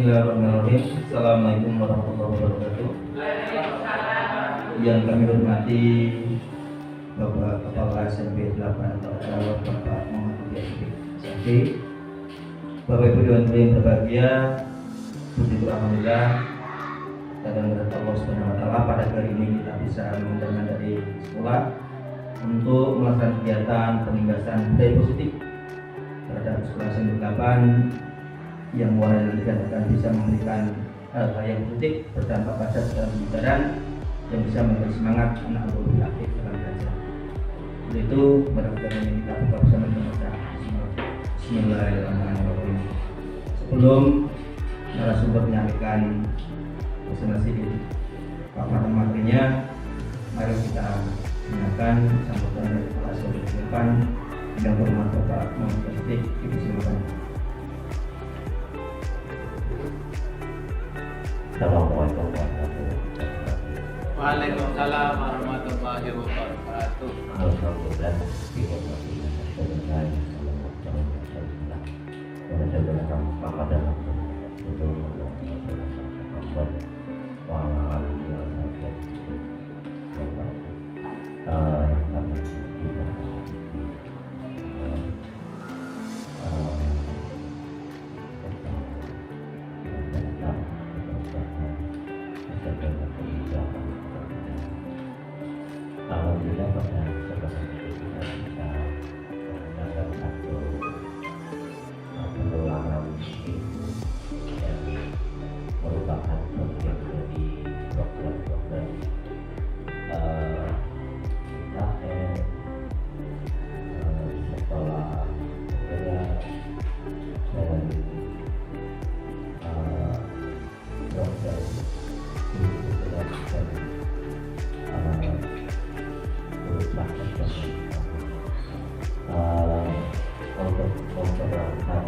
Bismillahirrahmanirrahim. Assalamualaikum warahmatullahi wabarakatuh. Yang kami hormati Bapak Kepala SMP 8 atau Bapak Muhammad SMP, Bapak Ibu Dewan yang berbahagia, puji alhamdulillah dan berkat Allah Subhanahu wa taala pada hari ini kita bisa mengundang dari sekolah untuk melaksanakan kegiatan penindasan budaya positif terhadap sekolah SMP 8 yang mulai dikatakan bisa memberikan hal-hal yang positif berdampak pada dalam pembelajaran yang bisa memberi semangat anak untuk lebih aktif dalam belajar. Untuk itu, pada kesempatan ini kita buka bersama dengan Bismillahirrahmanirrahim. Sebelum narasumber menyampaikan presentasi di paparan materinya, mari kita dengarkan sambutan dari Kepala SMP depan yang berhormat Bapak Muhammad Sadiq. Silakan. Assalamualaikum warahmatullahi wabarakatuh. Waalaikumsalam warahmatullahi wabarakatuh. Alhamdulillah. Alhamdulillah pada kesempatan ini kita bisa mengadakan satu penulangan ilmu yang merupakan bagian dari program-program IKN, sekolah budaya dan program untuk memperlakukan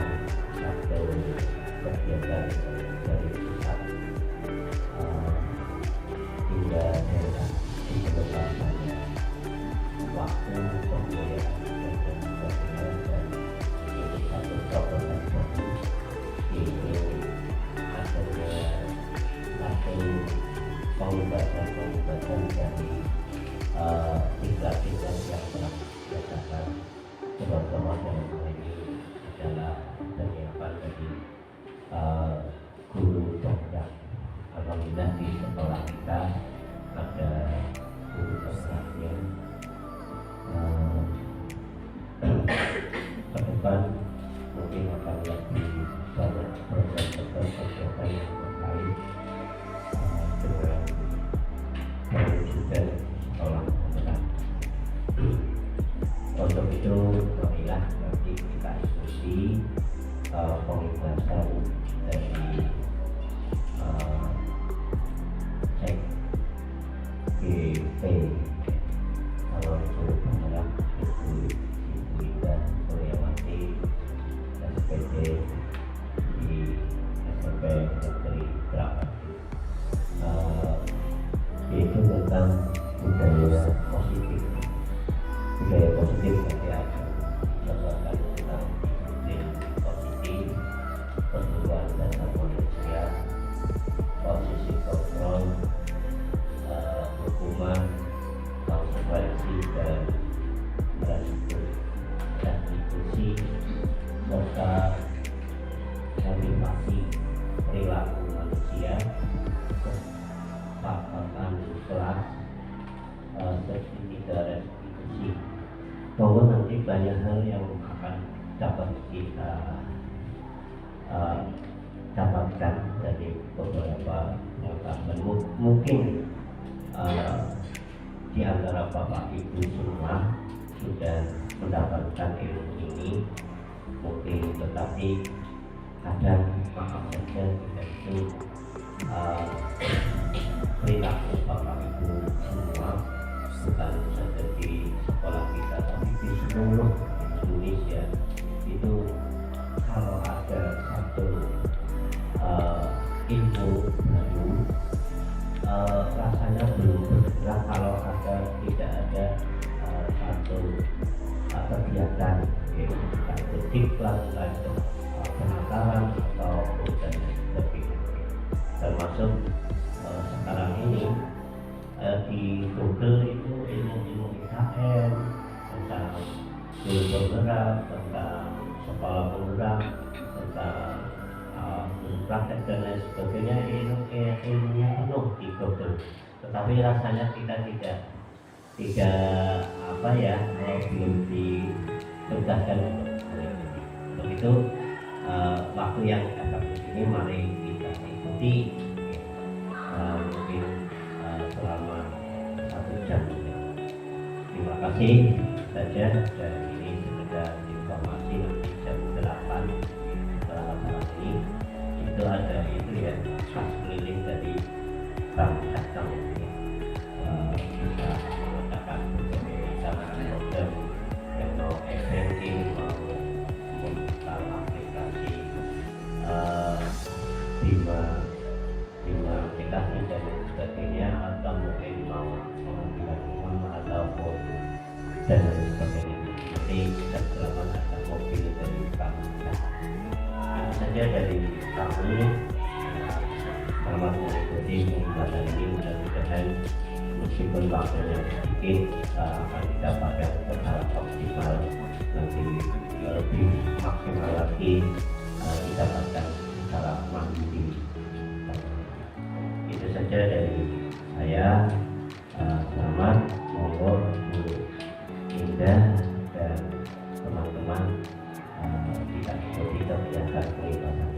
satu kegiatan dari pusat hingga daerah di kedepannya waktu pemberian dan ini satu program ini adanya satu pengobatan dari tingkat-tingkat yang telah dikatakan teman-teman yang ini adalah penyiapan dari guru dongkrak. Alhamdulillah di sekolah kita ada guru dongkraknya. Ke depan mungkin akan lebih banyak program-program yang terkait dengan mewujudkan sekolah menengah. Untuk itu, marilah nanti kita diskusi pembahasan dari CGP kalau itu penggerak Ibu Ida Suryawati SPD di SMP Negeri Brapat, yaitu tentang budaya positif nanti akan menjelaskan tentang disiplin positif, pertumbuhan data manusia, posisi kontrol, hukuman, konsekuensi dan restitusi serta motivasi perilaku manusia, kesepakatan kelas, sertifikat restitusi, bahwa nanti banyak hal yang akan dapat kita dapatkan dari beberapa pengetahuan. Mungkin di antara Bapak Ibu semua sudah mendapatkan ilmu ini, mungkin tetapi kadang maaf saja kita itu perilaku Bapak Ibu semua bukan saja di sekolah kita tapi di seluruh Indonesia itu kalau ada satu ilmu baru rasanya belum bergerak kalau tidak ada satu kegiatan yaitu diklat penataran atau dan lebih termasuk sekarang ini di Google itu ilmu IKN tentang guru penggerak, tentang sekolah penggerak, tentang praktek dan lain sebagainya, ilmunya penuh di Google. Tetapi rasanya kita tidak belum dicerdaskan untuk itu. Waktu yang efektif ini mari kita ikuti mungkin selama 1 jam. Terima kasih saja, dan ini sekedar informasi. Nanti jam 8 setelah acara ini itu ada khas keliling dari Bank Datang ini bisa mengatakan berbagai cara program yang mau banking, mau install aplikasi Bima aplikasi dan sebagainya, atau mungkin mau mengambil uang ataupun dan lain sebagainya. Nanti selama ada mobil dari Bank Datang. Itu saja dari kami. Selamat mengikuti pengumuman ini, mudah-mudahan meskipun waktunya sedikit akan didapatkan secara optimal, nanti lebih maksimal lagi didapatkan secara mandiri. Itu saja dari saya. Selamat, monggo Bu Indah dan teman-teman kita ikuti kegiatan pelimpahan.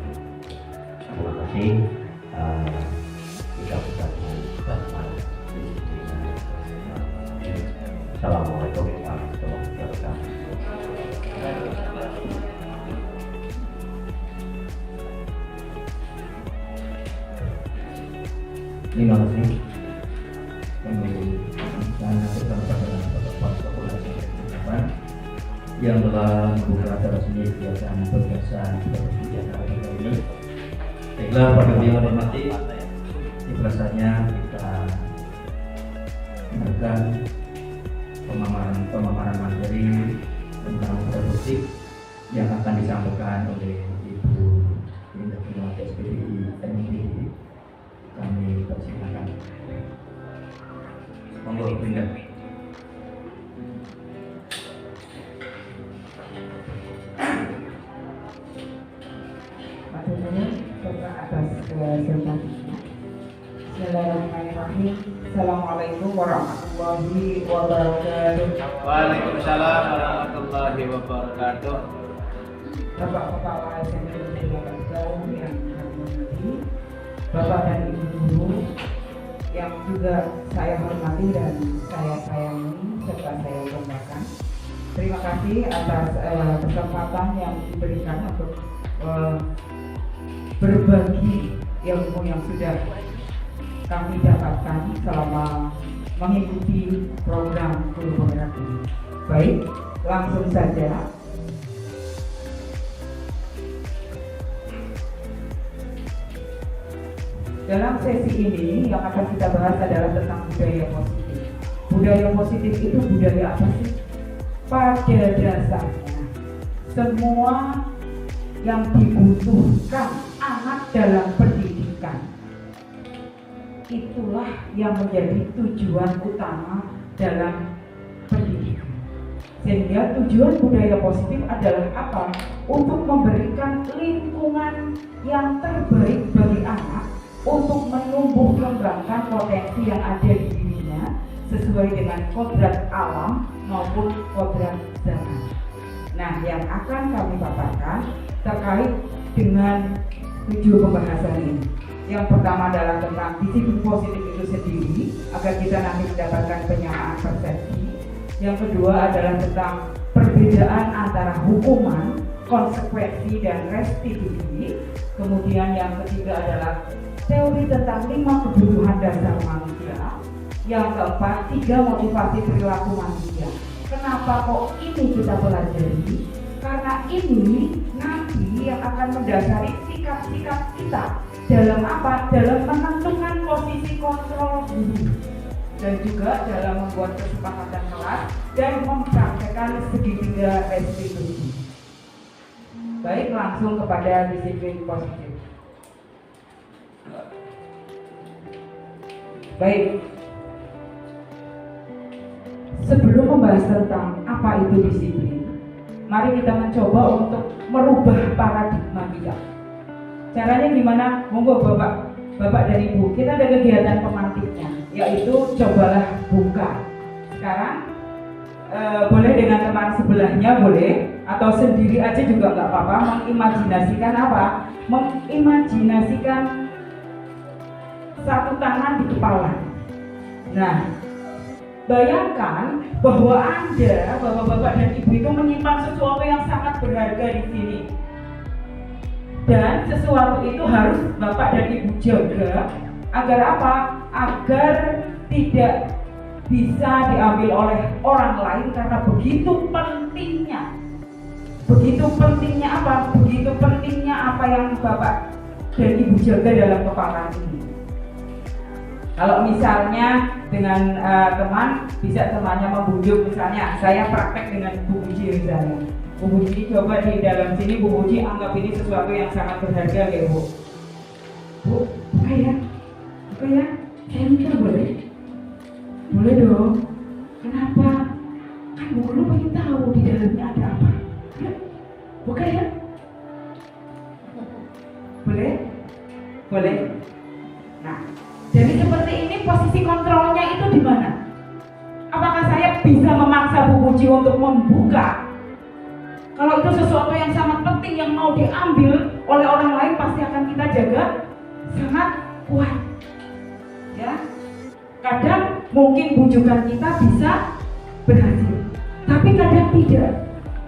Terima kasih. Kita bersama. Assalamualaikum warahmatullahi wabarakatuh. Terima kasih. Dan bersama dengan Bapak Kapolres yang telah membuka acara resmi kegiatan pembahasan kegiatan ini. Baiklah, pada yang hormati, ikhlasnya kita dengarkan pemaparan materi tentang produksi yang akan disampaikan oleh Ibu Indah Purwati SPDI MPDI. Kami persilakan. Monggo Ibu Indah. Bismillahirrahmanirrahim. Assalamualaikum warahmatullahi wabarakatuh. Waalaikumsalam warahmatullahi wabarakatuh. Bapak Kepala SMP yang kami hormati, Bapak dan Ibu guru yang juga saya hormati dan saya sayangi serta saya banggakan. Terima kasih atas kesempatan yang diberikan untuk berbagi ilmu yang sudah kami dapatkan selama mengikuti program guru penggerak ini. Baik, langsung saja. Dalam sesi ini yang akan kita bahas adalah tentang budaya positif. Budaya positif itu budaya apa sih? Pada dasarnya semua yang dibutuhkan anak dalam pendidikan, itulah yang menjadi tujuan utama dalam pendidikan. Sehingga tujuan budaya positif adalah apa? Untuk memberikan lingkungan yang terbaik bagi anak untuk menumbuh kembangkan potensi yang ada di dirinya sesuai dengan kodrat alam maupun kodrat zaman. Nah, yang akan kami paparkan terkait dengan 7 pembahasan ini. Yang pertama adalah tentang disiplin positif itu sendiri agar kita nanti mendapatkan penyamaan persepsi. Yang kedua adalah tentang perbedaan antara hukuman, konsekuensi, dan restitusi. Kemudian yang ketiga adalah teori tentang 5 kebutuhan dasar manusia. Yang keempat, 3 motivasi perilaku manusia. Kenapa kok ini kita pelajari? Karena ini nanti yang akan mendasari sikap-sikap kita dalam apa? Dalam menentukan posisi kontrol guru dan juga dalam membuat kesepakatan kelas dan mempraktekkan segitiga restitusi. Baik, langsung kepada disiplin positif. Baik. Sebelum membahas tentang apa itu disiplin, mari kita mencoba untuk merubah paradigma kita. Caranya gimana? Monggo Bapak dan Ibu, kita ada kegiatan pemantiknya, yaitu cobalah buka. Sekarang boleh dengan teman sebelahnya boleh, atau sendiri aja juga nggak apa-apa. Mengimajinasikan apa? Mengimajinasikan satu tangan di kepala. Nah, bayangkan bahwa Anda, Bapak dan Ibu itu menyimpan sesuatu yang sangat berharga di sini. Dan sesuatu itu harus Bapak dan Ibu jaga agar apa? Agar tidak bisa diambil oleh orang lain, karena begitu pentingnya. Begitu pentingnya apa? Begitu pentingnya apa yang Bapak dan Ibu jaga dalam kepala ini. Kalau misalnya dengan teman, bisa temannya membujuk, misalnya saya praktek dengan Bu Puji misalnya. Bu Puji coba di dalam sini, Bu Puji anggap ini sesuatu yang sangat berharga ya Bu. Bu, buka ya, saya minta boleh? Boleh dong. Kenapa? Kan Bu Guru pengen tahu di dalamnya ada apa. Ya, buka ya. Boleh? Boleh. Nah, jadi seperti ini posisi kontrolnya itu di mana? Apakah saya bisa memaksa Bu Puji untuk membuka? Kalau itu sesuatu yang sangat penting yang mau diambil oleh orang lain, pasti akan kita jaga sangat kuat. Ya, kadang mungkin bujukan kita bisa berhasil, tapi kadang tidak.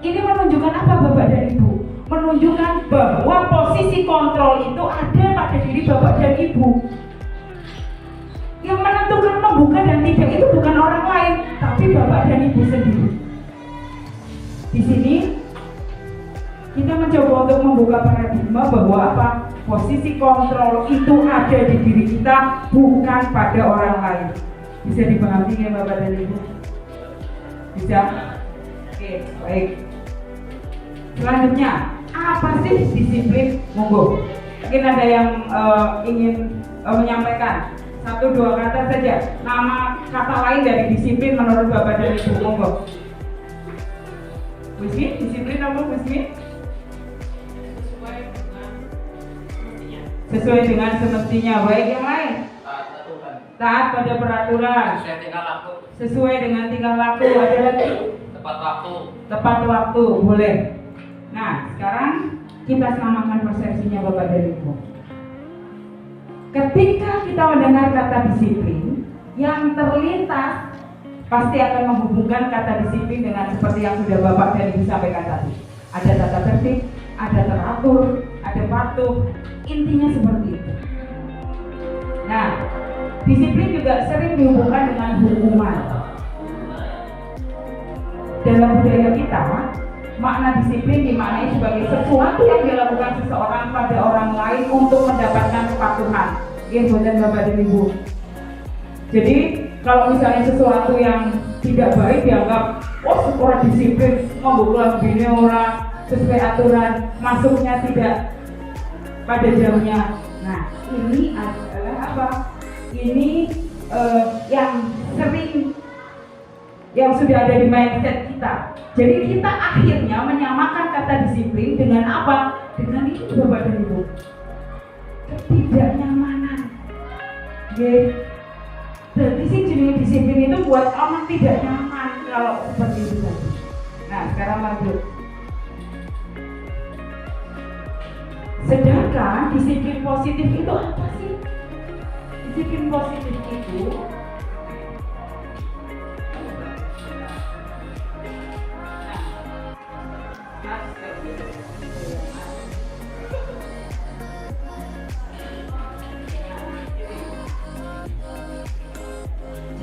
Ini menunjukkan apa Bapak dan Ibu? Menunjukkan bahwa posisi kontrol itu ada pada diri Bapak dan Ibu. Yang menentukan membuka dan tidak itu bukan orang lain, tapi Bapak dan Ibu sendiri. Di sini kita mencoba untuk membuka paradigma bahwa apa? Posisi kontrol itu ada di diri kita, bukan pada orang lain. Bisa dipahami ya Bapak dan Ibu? Bisa? Oke, baik. Selanjutnya, apa sih disiplin? Monggo. Mungkin ada yang ingin menyampaikan 1-2 kata saja, nama kata lain dari disiplin menurut Bapak dan Ibu. Monggo. Wismi, disiplin apa Wismi? Sesuai dengan semestinya. Baik, yang lain? Taat pada peraturan. Sesuai dengan tingkah laku. Ada lagi? Tepat waktu. Boleh. Nah, sekarang kita samakan persepsinya Bapak dan Ibu. Ketika kita mendengar kata disiplin, yang terlintas pasti akan menghubungkan kata disiplin dengan seperti yang sudah Bapak dan Ibu sampaikan tadi. Ada tata tertib, ada teratur, ada patuh. Intinya seperti itu. Nah, disiplin juga sering dihubungkan dengan hukuman. Dalam budaya kita, makna disiplin dimaknai sebagai sesuatu yang dilakukan seseorang pada orang lain untuk mendapatkan kepatuhan. Ini buatan Bapak dan Ibu. Jadi, kalau misalnya sesuatu yang tidak baik dianggap, oh orang disiplin, membuka begini orang sesuai aturan, masuknya tidak pada jamnya. Nah, ini adalah apa? Ini yang sering, yang sudah ada di mindset kita. Jadi kita akhirnya menyamakan kata disiplin dengan apa? Dengan itu Bapak dan Ibu, ketidaknyamanan. Jadi sih jenis disiplin itu buat orang tidak nyaman kalau seperti itu tadi. Nah, sekarang lanjut. Sedangkan disiplin positif itu apa sih? Disiplin positif itu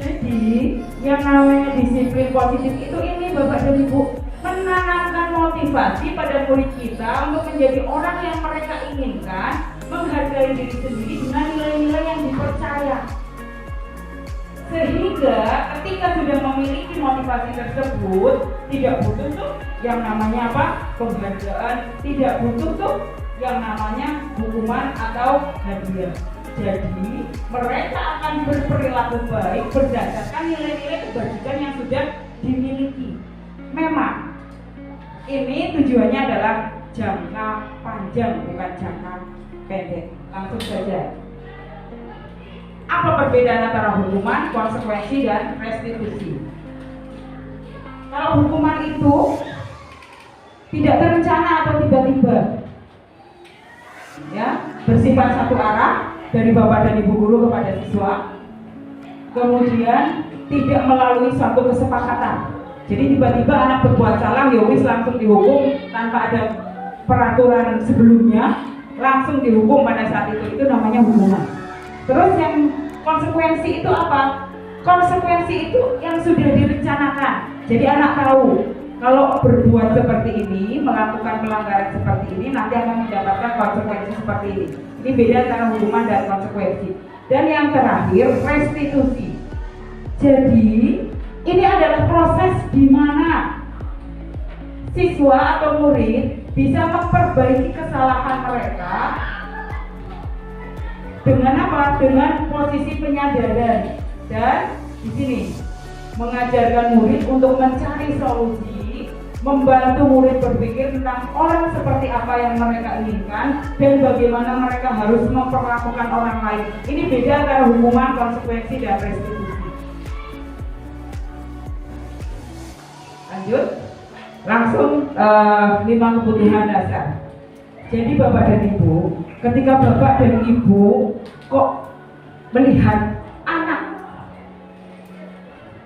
jadi yang namanya disiplin positif itu ini Bapak dan Ibu, menanamkan motivasi pada murid kita untuk menjadi orang yang mereka inginkan, menghargai diri sendiri dengan nilai-nilai yang dipercaya. Sehingga ketika sudah memiliki motivasi tersebut, tidak butuh tuh yang namanya apa? Penghargaan, tidak butuh tuh yang namanya hukuman atau hadiah. Jadi mereka akan berperilaku baik berdasarkan nilai-nilai kebajikan yang sudah dimiliki. Memang ini tujuannya adalah jangka panjang, bukan jangka pendek. Langsung saja. Apa perbedaan antara hukuman, konsekuensi, dan restitusi? Kalau hukuman itu tidak terencana atau tiba-tiba, ya, bersifat satu arah dari bapak dan ibu guru kepada siswa, kemudian tidak melalui suatu kesepakatan. Jadi tiba-tiba anak berbuat salah, ya wis langsung dihukum tanpa ada peraturan sebelumnya, langsung dihukum pada saat itu namanya hukuman. Terus yang konsekuensi itu apa? Konsekuensi itu yang sudah direncanakan. Jadi anak tahu kalau berbuat seperti ini, melakukan pelanggaran seperti ini, nanti akan mendapatkan konsekuensi seperti ini. Ini beda antara hukuman dan konsekuensi. Dan yang terakhir, restitusi. Jadi ini adalah proses di mana siswa atau murid bisa memperbaiki kesalahan mereka dengan apa? Dengan posisi penyadaran. Dan di sini mengajarkan murid untuk mencari solusi, membantu murid berpikir tentang orang seperti apa yang mereka inginkan dan bagaimana mereka harus memperlakukan orang lain. Ini beda antara hukuman, konsekuensi, dan restitusi. Lanjut, langsung 5 kebutuhan dasar. Jadi bapak dan ibu, ketika bapak dan ibu kok melihat anak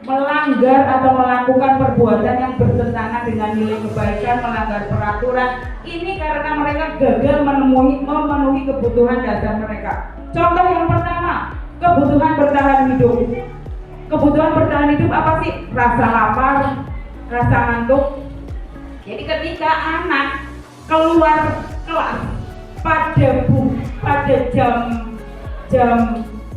melanggar atau melakukan perbuatan yang bertentangan dengan nilai kebaikan, melanggar peraturan, ini karena mereka gagal memenuhi kebutuhan dasar mereka. Contoh yang pertama, kebutuhan bertahan hidup. Kebutuhan bertahan hidup apa sih? Rasa lapar, rasa ngantuk. Jadi ketika anak keluar kelas pada jam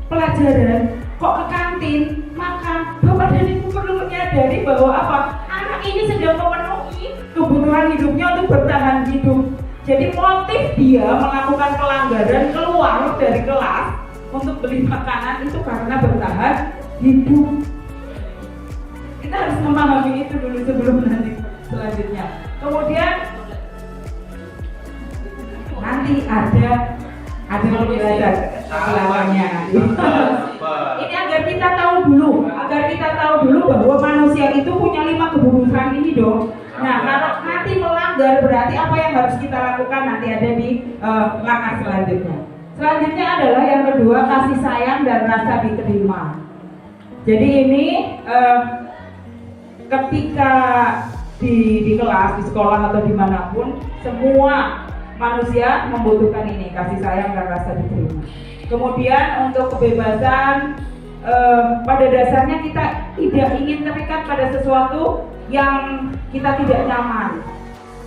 pelajaran kok ke kantin makan, bapak dan ibu perlu menyadari bahwa apa? Anak ini sedang memenuhi kebutuhan hidupnya untuk bertahan hidup. Jadi motif dia melakukan pelanggaran keluar dari kelas untuk beli makanan itu karena bertahan hidup. Kita harus memahami itu dulu sebelum nanti selanjutnya. Kemudian nanti ada penjelasan selanjutnya nanti. Ini agar kita tahu dulu bahwa manusia itu punya 5 kebutuhan ini dong. Nah, kalau nanti melanggar berarti apa yang harus kita lakukan nanti ada di langkah selanjutnya. Selanjutnya adalah yang kedua, kasih sayang dan rasa diterima. Jadi ini ketika di kelas, di sekolah atau dimanapun, semua manusia membutuhkan ini, kasih sayang dan rasa diterima. Kemudian untuk kebebasan, pada dasarnya kita tidak ingin terikat pada sesuatu yang kita tidak nyaman.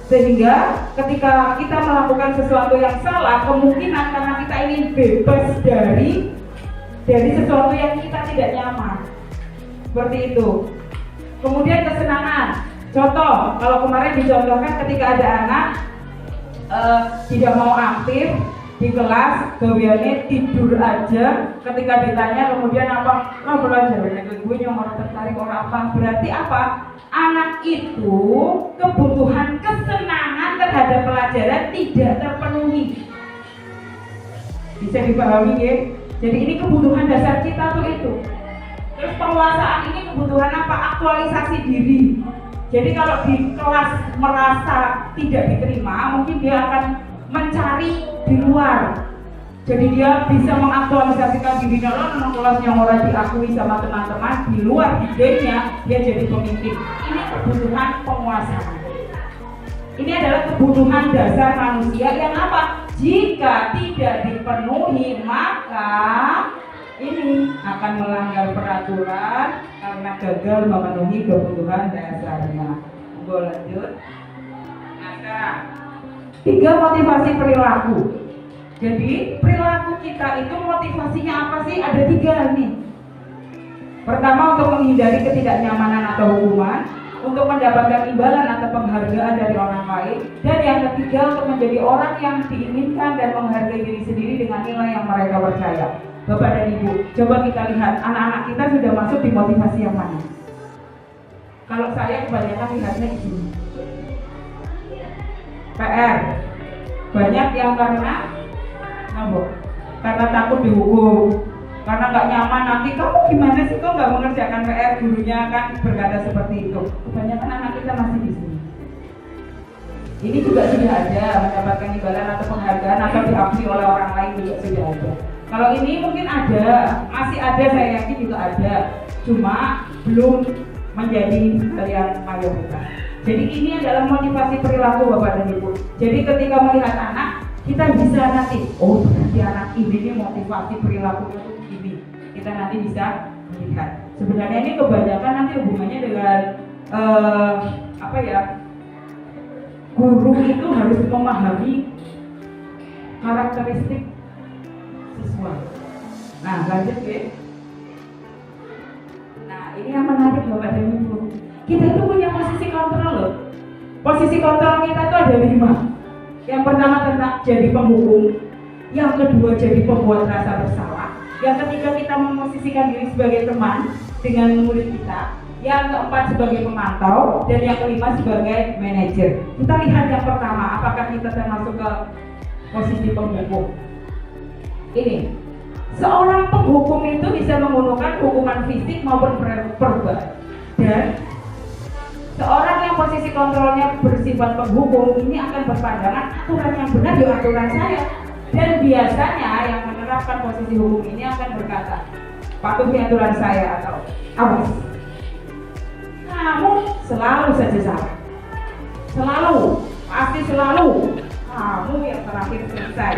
Sehingga ketika kita melakukan sesuatu yang salah, kemungkinan karena kita ingin bebas dari sesuatu yang kita tidak nyaman. Seperti itu. Kemudian kesenangan. Contoh, kalau kemarin dicontohkan ketika ada anak tidak mau aktif di kelas, gaweannya tidur aja. Ketika ditanya kemudian apa? Belajar gue yang orang tertarik orang apa? Berarti apa? Anak itu kebutuhan kesenangan terhadap pelajaran tidak terpenuhi. Bisa dipahami ya? Jadi ini kebutuhan dasar kita tuh itu. Terus penguasaan ini kebutuhan apa? Aktualisasi diri. Jadi kalau di kelas merasa tidak diterima, mungkin dia akan mencari di luar. Jadi dia bisa mengaktualisasikan dirinya dalam kelas yang orang diakui sama teman-teman, di luar idenya dia jadi pemimpin. Ini kebutuhan penguasaan. Ini adalah kebutuhan dasar manusia yang apa? Jika tidak dipenuhi maka ini akan melanggar peraturan karena gagal memenuhi kebutuhan dasarnya. Gue lanjut. Nah sekarang 3 motivasi perilaku. Jadi perilaku kita itu motivasinya apa sih? Ada 3 nih. Pertama untuk menghindari ketidaknyamanan atau hukuman. untuk mendapatkan imbalan atau penghargaan dari orang lain. Dan yang ketiga, untuk menjadi orang yang diinginkan dan menghargai diri sendiri dengan nilai yang mereka percaya. Bapak dan Ibu, coba kita lihat anak-anak kita sudah masuk di motivasi yang mana? Kalau saya kebanyakan lihatnya di sini. PR. Banyak yang karena takut dihukum, karena nggak nyaman nanti kamu gimana sih kok nggak mengerjakan PR, gurunya kan berkata seperti itu. Kebanyakan anak kita masih di sini. Ini juga sudah ada mendapatkan imbalan atau penghargaan atau diakui oleh orang lain juga sudah ada. Kalau ini mungkin ada, masih ada, saya yakin juga ada, cuma belum menjadi hal yang mayoritas. Jadi ini adalah motivasi perilaku Bapak dan Ibu. Jadi ketika melihat anak, kita bisa nanti, oh berarti anak ini motivasi perilakunya tuh begini. Kita nanti bisa melihat. Sebenarnya ini kebanyakan nanti hubungannya dengan guru itu harus memahami karakteristik siswa. Nah lanjut ya. Nah ini yang menarik Bapak dan Ibu. Kita itu punya posisi kontrol loh. Posisi kontrol kita itu ada 5. Yang pertama tentang jadi penghukum, yang kedua jadi pembuat rasa bersalah, yang ketiga kita memposisikan diri sebagai teman dengan murid kita, yang keempat sebagai pemantau, dan yang kelima sebagai manajer. Kita lihat yang pertama, apakah kita termasuk ke posisi penghukum? Ini, seorang penghukum itu bisa menggunakan hukuman fisik maupun verbal, dan seorang yang posisi kontrolnya bersifat penghukum ini akan berpandangan aturan yang benar ya aturan saya, dan biasanya yang menerapkan posisi hukum ini akan berkata patuhi aturan saya atau awas kamu selalu saja salah, selalu, pasti selalu kamu yang terakhir selesai,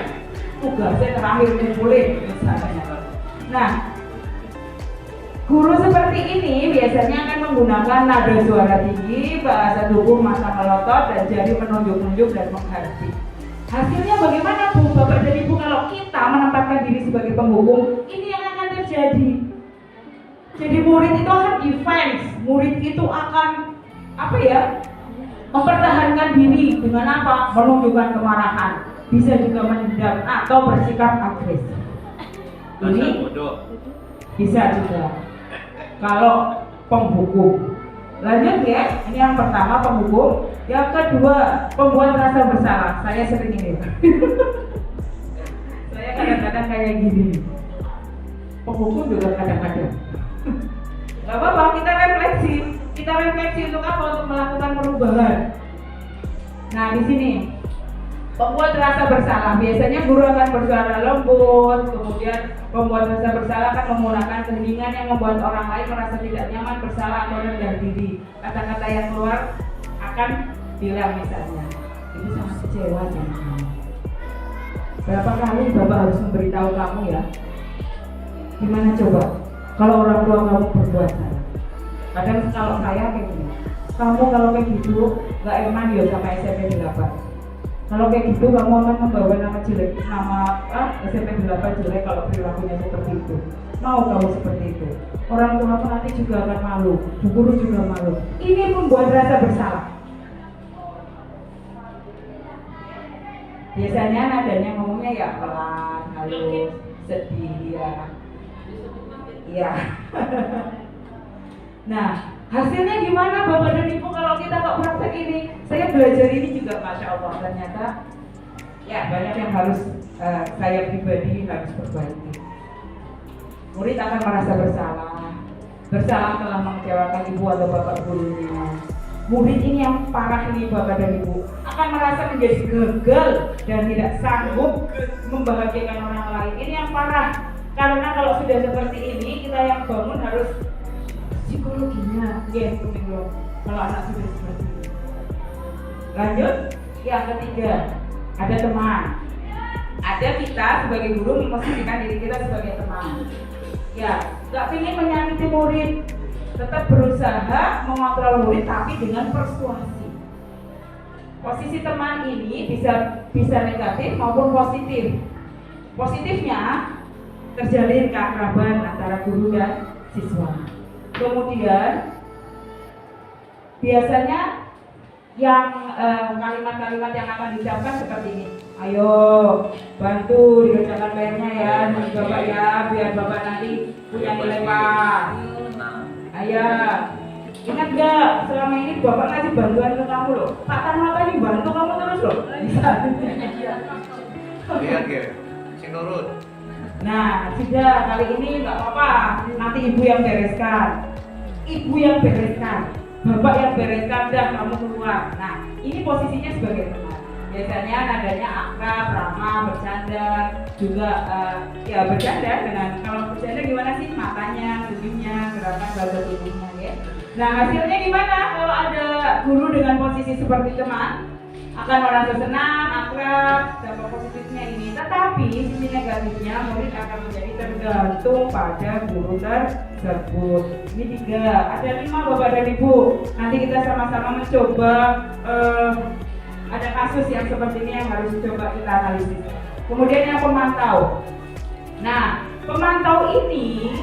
tugasnya terakhir kumpulin misalnya. Nah guru seperti ini biasanya akan menggunakan nada suara tinggi, bahasa tubuh mata melotot, dan jari menunjuk-nunjuk dan menghardik. Hasilnya bagaimana Bu, Bapak dan Ibu, kalau kita menempatkan diri sebagai penghukum? Ini yang akan terjadi. Jadi murid itu akan defense, murid itu akan mempertahankan diri dengan apa? Menunjukkan kemarahan, bisa juga mendendam atau bersikap agresif. Ini bisa juga kalau penghukum. Lanjut ya, ini yang pertama penghukum, yang kedua pembuat rasa bersalah. Saya sering ini saya kadang-kadang kayak gini, penghukum juga kadang-kadang gak apa-apa, kita refleksi untuk apa? Untuk melakukan perubahan. Nah di sini pembuat rasa bersalah, biasanya guru akan bersuara lembut, kemudian pembuat rasa bersalah akan menggunakan keheningan yang membuat orang lain merasa tidak nyaman, bersalah atau rendah diri. Kata-kata yang keluar akan bilang misalnya, ini sangat kecewa ya. Berapa kali Bapak harus memberitahu kamu ya? Gimana coba kalau orang tua kamu berbuat salah? Kadang kalau saya kayak gini, kamu kalau kayak gitu gak eman ya sama SMP 8. Kalau kayak gitu kamu akan membawa nama jelek, SMP 8 jelek kalau perilakunya seperti itu. Mau kamu seperti itu? Orang tua nanti juga akan malu, guru juga malu. Ini membuat rasa bersalah. Biasanya nadanya ngomongnya ya pelan, halus, sedih ya. Iya. Nah, hasilnya gimana Bapak dan Ibu kalau kita kok praktek ini? Saya belajar ini juga Masya Allah, ternyata ya banyak yang harus saya pribadi harus perbaiki. Murid akan merasa bersalah telah mengecewakan ibu atau bapak gurunya. Murid ini yang parah ini Bapak dan Ibu akan merasa menjadi gagal dan tidak sanggup membahagiakan orang lain. Ini yang parah, karena kalau sudah seperti ini kita yang bangun harus psikologinya, yes, kalau anak sudah seperti ini. Lanjut, yang ketiga, ada teman. Ada kita sebagai guru memposisikan diri kita sebagai teman. Ya, nggak ingin menyakiti murid, tetap berusaha mengontrol murid tapi dengan persuasi. Posisi teman ini bisa negatif maupun positif. Positifnya terjalin keakraban antara guru dan siswa. Kemudian biasanya yang kalimat-kalimat yang akan diucapkan seperti ini. Ayo bantu dikerjakan PR-nya ya Bapak ya, biar Bapak nanti punya nilai pas. Ayo, ingat gak selama ini Bapak ngasih bantuan ke kamu loh. Tak tahu ini bantu kamu terus loh. Bisa. Lihat ya, sing nurut. Nah, sudah kali ini nggak apa-apa. Nanti ibu yang bereskan. Ibu yang bereskan. Bapak yang bereskan, dah kamu keluar. Nah, ini posisinya sebagai teman. Biasanya nadanya akrab, ramah, bercanda, juga ya bercanda dengan, kalau bercanda gimana sih matanya, senyumnya, gerakan bahasa tubuhnya ya. Nah, hasilnya gimana kalau ada guru dengan posisi seperti teman? Akan merasa senang, akrab, dampak positifnya ini. Tetapi sisi negatifnya murid akan menjadi tergantung pada guru tersebut. Ini 3, ada 5 Bapak dan Ibu. Nanti kita sama-sama mencoba ada kasus yang seperti ini yang harus coba kita analisis. Kemudian yang pemantau. Nah, pemantau ini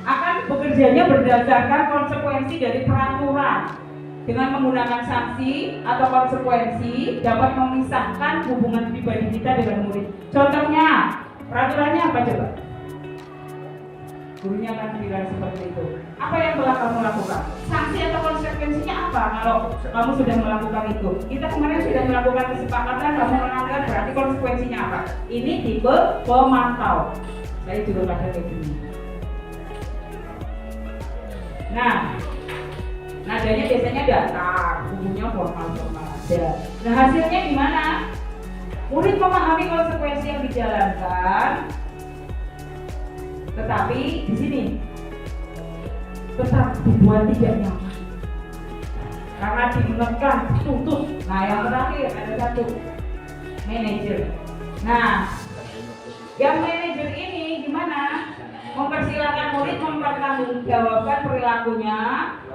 akan bekerjanya berdasarkan konsekuensi dari peraturan. Dengan menggunakan sanksi atau konsekuensi dapat memisahkan hubungan pribadi kita dengan murid. Contohnya, peraturannya apa coba? Gurunya akan bilang seperti itu. Apa yang telah kamu lakukan? Sanksi atau konsekuensinya apa kalau kamu sudah melakukan itu? Kita kemarin sudah melakukan kesepakatan, kamu melanggar, berarti konsekuensinya apa? Ini tipe pemantau. Saya juga pada kayak gini. Nah, nadanya biasanya datar, umumnya formal-formal aja. Nah, hasilnya gimana? Murid memahami konsekuensi yang dijalankan, tetapi di sini tetap dibuat tidak nyaman karena diingatkan, dituntut. Nah, yang terakhir ada satu, manajer. Nah, yang manajer ini gimana? Mempersilahkan murid mempertanggungjawabkan perilakunya,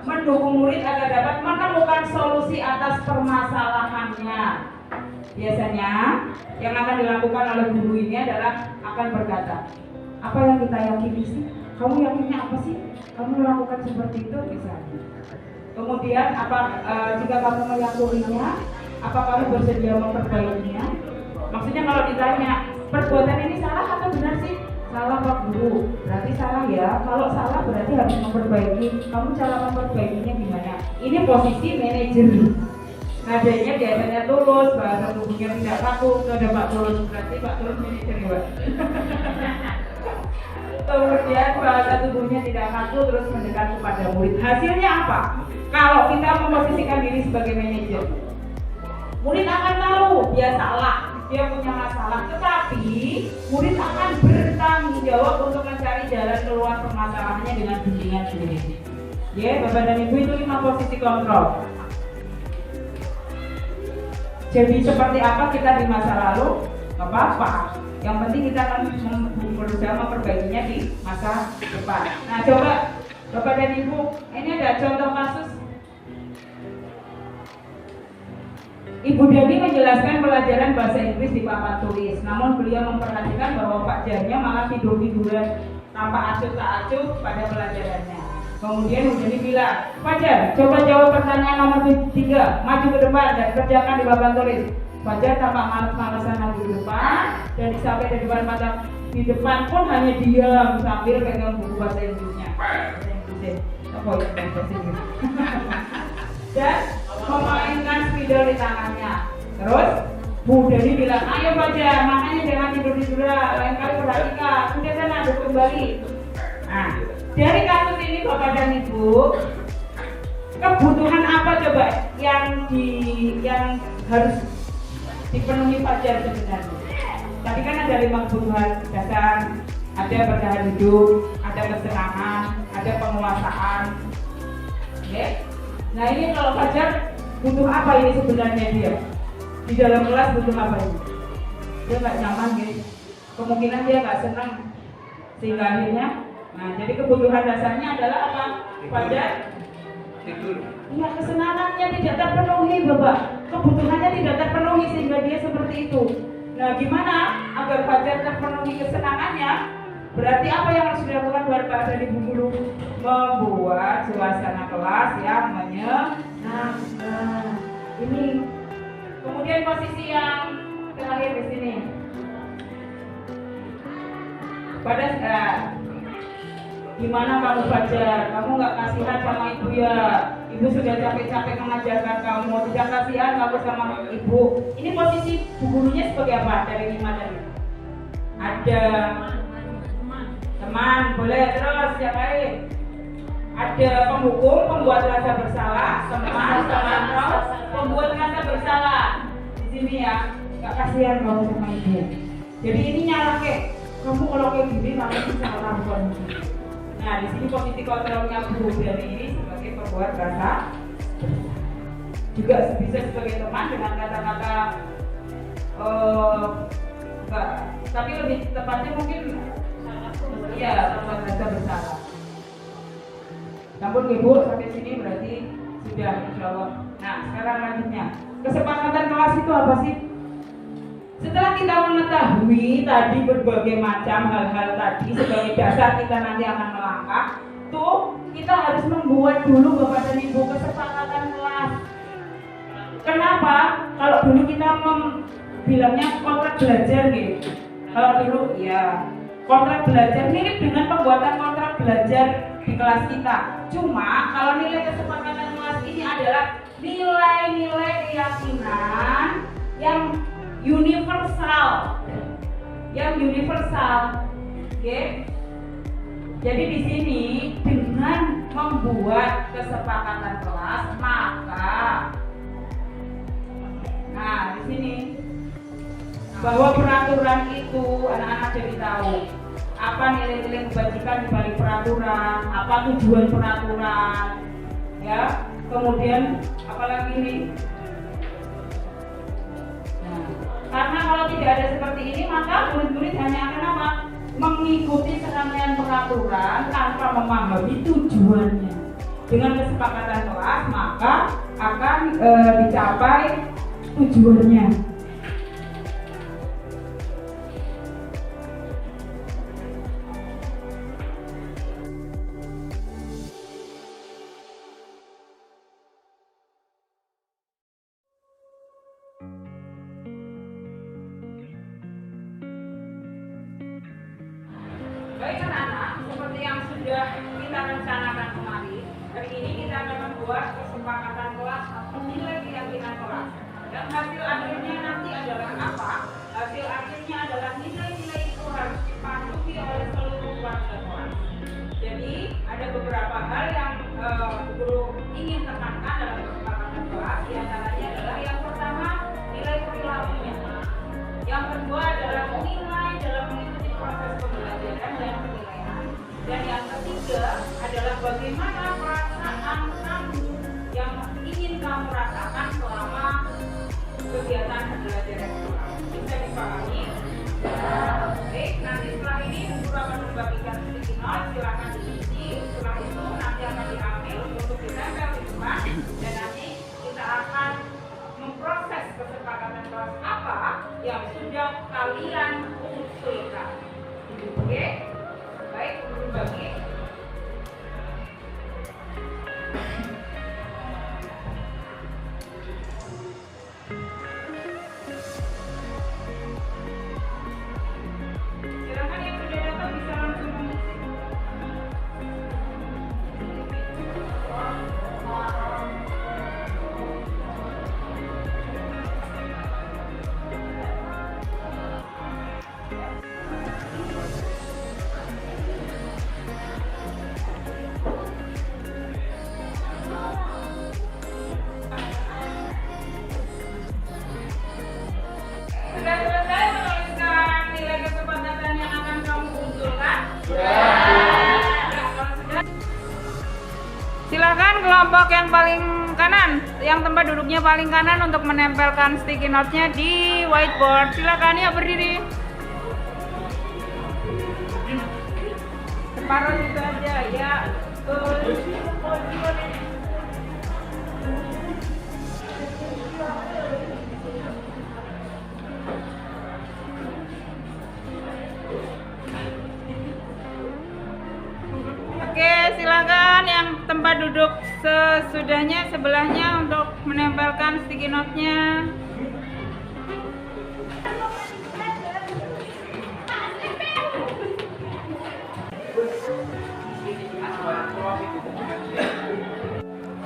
mendukung murid agar dapat menemukan solusi atas permasalahannya. Biasanya yang akan dilakukan oleh guru ini adalah akan berkata, apa yang kita yakini sih? Kamu yakinnya apa sih? Kamu melakukan seperti itu misalnya. Kemudian jika kamu meyakininya, apa kamu bersedia memperbaikinya? Maksudnya kalau ditanya, perbuatan ini salah atau benar sih? Salah Pak Guru, berarti salah ya. Kalau salah berarti harus memperbaiki. Kamu cara memperbaikinya gimana? Ini posisi manajer. Nadanya biasanya tulus, bahasa tubuhnya tidak kaku. Ada Pak Tulus, berarti Pak Tulus manajer ya Pak. Kemudian bahasa tubuhnya tidak kaku, terus mendekat kepada murid. Hasilnya apa? Kalau kita memposisikan diri sebagai manajer, murid akan tahu dia salah, dia punya masalah, tetapi murid akan bertanggung jawab untuk mencari jalan keluar permasalahannya dengan bimbingan guru. Ya, Bapak dan Ibu, itu 5 posisi kontrol. Jadi seperti apa kita di masa lalu, nggak apa-apa. Yang penting kita akan berusaha memperbaikinya di masa depan. Nah, coba Bapak dan Ibu, ini ada contoh kasus. Ibu Dani menjelaskan pelajaran bahasa Inggris di papan tulis, namun beliau memperhatikan bahwa Pak Jarnya malah tidur-tiduran tanpa acuh tak acuh pada pelajarannya. Kemudian Bu Dani bilang, Pak Jar, coba jawab pertanyaan nomor 3, maju ke depan dan kerjakan di papan tulis. Pak Jar tampak malas-malasan maju ke depan dan sampai di depan mata di depan pun hanya diam sambil pegang buku bahasa Inggrisnya. Dan memainkan spidol di tangannya. Terus Bu Dani bilang, ayo Pak Jar, makanya jangan tidur-tiduran, lain kali perhatikan. Sudah sana duduk kembali. Nah, dari kasus ini Bapak dan Ibu, kebutuhan apa coba yang harus dipenuhi Pak Jar sebenarnya? Tadi kan ada 5 kebutuhan dasar, ada bertahan hidup, ada kesenangan, ada penguasaan. Okay? Nah, ini kalau Pak Jar butuh apa ini sebenarnya dia? Di dalam kelas butuh apa ini? Dia nggak nyaman gitu. Kemungkinan dia nggak senang. Sehingga akhirnya, nah jadi kebutuhan dasarnya adalah apa? Pak Jar? Tidur. Iya, kesenangannya tidak terpenuhi Bapak. Kebutuhannya tidak terpenuhi sehingga dia seperti itu. Nah, gimana agar Pak Jar terpenuhi kesenangannya? Berarti apa yang harus dilakukan buat Pak dan Ibu guru? Membuat suasana kelas yang menyenangkan. Ini. Kemudian posisi yang terakhir di sini. Pada saat gimana kamu belajar? Kamu nggak kasihan sama ibu ya? Ibu sudah capek-capek mengajarkan kamu, tidak kasihan kamu sama ibu. Ini posisi bu gurunya sebagai apa dari 5 tadi? Ada teman, boleh terus yang lain. Ada penghukum, pembuat rasa bersalah, teman, terus pembuat rasa bersalah. Di sini ya, nggak kasihan kamu sama ibu. Jadi ini nyala kamu kalau kayak gini nanti bisa lakukan. Nah, di sini posisi kontrolnya Bu dari ini sebagai pembuat rasa juga bisa sebagai teman dengan kata-kata enggak, tapi lebih tepatnya mungkin iya pembuat rasa bersalah. Namun Ibu sampai sini berarti sudah insya Allah. Nah, sekarang lanjutnya kesepakatan kelas itu apa sih? Setelah kita mengetahui tadi berbagai macam hal-hal tadi sebagai dasar kita nanti akan melangkah, tuh kita harus membuat dulu Bapak dan Ibu kesepakatan kelas. Kenapa? Kalau dulu kita bilangnya kontrak belajar gitu. Kalau dulu ya kontrak belajar mirip dengan pembuatan kontrak belajar di kelas kita. Cuma kalau nilai kesepakatan kelas ini adalah nilai-nilai keyakinan yang universal, oke? Jadi di sini dengan membuat kesepakatan kelas maka, nah di sini bahwa peraturan itu anak-anak jadi tahu apa nilai-nilai kebajikan di balik peraturan, apa tujuan peraturan, ya. Kemudian apalagi ini. Karena kalau tidak ada seperti ini maka murid-murid hanya akan apa? Mengikuti serangkaian peraturan tanpa memahami tujuannya. Dengan kesepakatan kelas maka akan dicapai tujuannya. Baik anak-anak, seperti yang sudah kita rencanakan kemarin, hari ini kita akan membuat kesepakatan kelas atau nilai keyakinan kelas. Dan hasil akhirnya nanti adalah apa? Hasil akhirnya adalah nilai-nilai itu harus dipatuhi oleh seluruh warga kelas. Jadi ada beberapa hal yang guru ingin tekankan dalam kesepakatan kelas. Di antaranya adalah yang pertama nilai perilakunya. Yang kedua adalah nilai dalam mengikuti proses pembelajaran dan penilaian. Dan yang ketiga adalah bagaimana perasaan kamu yang ingin kamu rasakan selama kegiatan pembelajaran itu. Bisa dipahami? Baik, nanti setelah ini guru akan membagikan sticky note, silakan diisi. Setelah itu nanti akan diambil untuk ditempel di depan dan nanti kita akan memproses kesepakatan kelas apa yang sudah kalian usulkan. Oke? Baik, guru bagi. Silakan yang sudah datang bisa langsung mengisi. Sudah selesai menuliskan nilai kesepakatan yang akan kamu usulkan? Silakan kelompok yang paling kanan, yang tempat duduknya paling kanan untuk menempelkan sticky note-nya di whiteboard. Silakan ya berdiri. Separuh itu aja ya. tempat duduk sesudahnya sebelahnya untuk menempelkan sticky note-nya.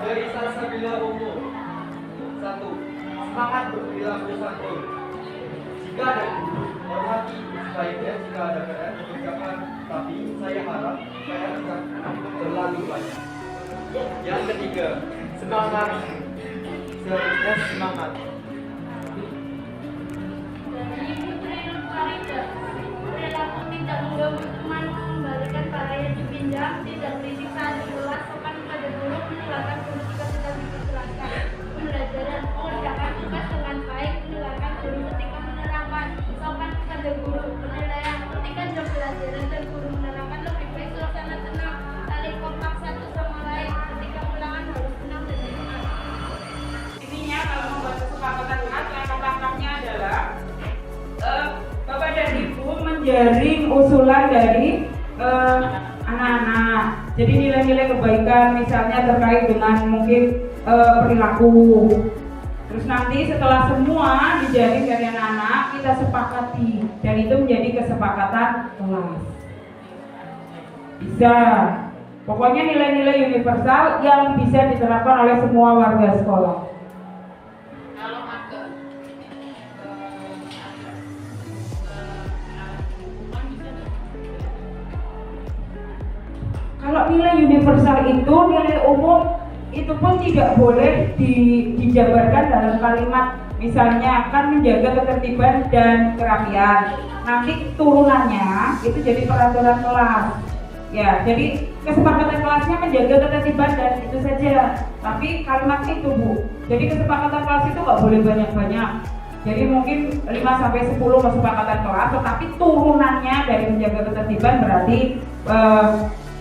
Dari Salsabila umum. 1. Semangat berperilaku santun. Jika ada guru, hormati. Sebaiknya jika ada keadaan mengerjakan, tapi saya harap saya tidak terlalu banyak. Yang ketiga, semangat. Seharusnya semangat. Dari Putri Nur Farida, perilaku tidak mengganggu teman, mengembalikan para yang dipinjam, tidak berisik saat di kelas, sopan pada guru, mendengarkan guru jika sedang diperjelaskan, pembelajaran, mengerjakan tugas dengan baik, mendengarkan guru ketika menerangkan, sopan kepada guru, penilaian ketika jam pelajaran dan guru menerangkan lebih baik suasana tenang, saling kompak satu sama lain, ketika ulangan harus tenang dan semangat. Intinya kalau membuat kesepakatan kelas, langkah-langkahnya adalah Bapak dan Ibu menjaring usulan dari anak-anak. Jadi nilai-nilai kebaikan misalnya terkait dengan mungkin perilaku. Terus nanti setelah semua dijaring dari anak-anak, kita sepakati dan itu menjadi kesepakatan kelas. Bisa. Pokoknya nilai-nilai universal yang bisa diterapkan oleh semua warga sekolah. Kalau nilai universal itu, nilai umum itu pun tidak boleh dijabarkan dalam kalimat. Misalnya kan menjaga ketertiban dan kerapian. Nanti turunannya itu jadi peraturan kelas. Ya, jadi kesepakatan kelasnya menjaga ketertiban dan itu saja. Tapi kalimat itu Bu. Jadi kesepakatan kelas itu nggak boleh banyak-banyak. Jadi mungkin 5-10 kesepakatan kelas, tetapi turunannya dari menjaga ketertiban berarti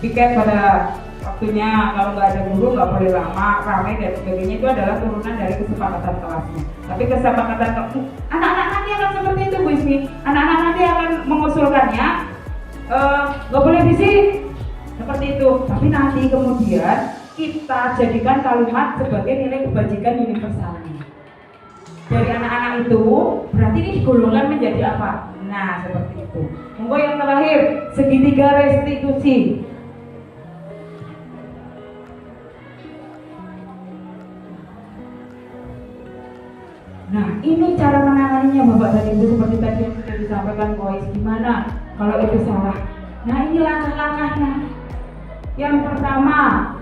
piket pada waktunya, kalau nggak ada guru nggak boleh lama, ramai dan sebagainya, itu adalah turunan dari kesepakatan kelasnya. Tapi kesepakatan anak-anak nanti akan seperti itu Bu Ismi, anak-anak nanti akan mengusulkannya nggak boleh bisik seperti itu, tapi nanti kemudian kita jadikan kalimat sebagai nilai kebajikan universalnya. Dari anak-anak itu berarti ini digolongkan menjadi apa? Nah seperti itu. Monggo yang terakhir, segitiga restitusi. Nah, ini cara menanganinya Bapak dan Ibu seperti tadi yang sudah disampaikan Kois, gimana kalau itu salah. Nah, ini langkah-langkahnya. Yang pertama,